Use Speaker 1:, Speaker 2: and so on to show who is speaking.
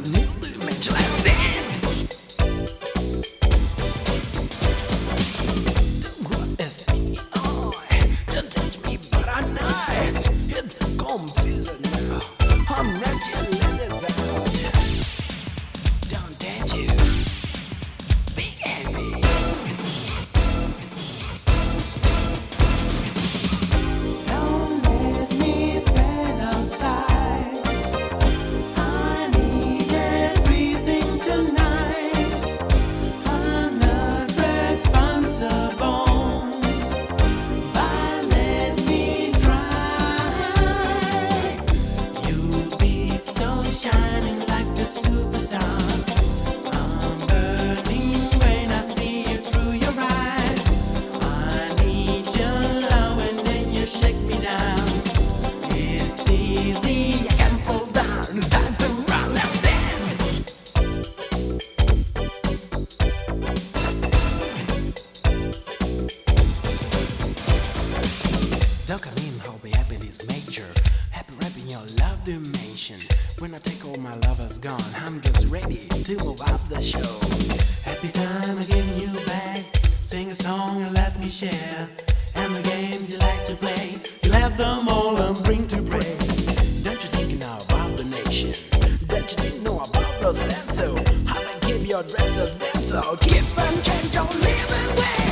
Speaker 1: new dimension. Let's dance. What is me? Oh, don't touch me, but I know it's confusing now. I'm not your letters out. Don't touch you. Big heavy. Don't let me stand outside. I need everything tonight. I'm not responsible. But let me try. You'll be so shining like a superstar. I'm burning when I see you through your eyes. I need your love and then you shake me down. It's easy, I can fall down. It's time to run, let's dance. Dopamine, hobby, happiness major. Happy rapping your love dimension. When I take all my lovers gone, I'm just ready to move up the show. Happy time I'm giving you back. Sing a song and let me share. And the games you like to play, you'll have them all and bring to pray. Don't you think you know about the nation? Don't you think know about those dancers? How they keep your dresses dancers? Keep and change your living way.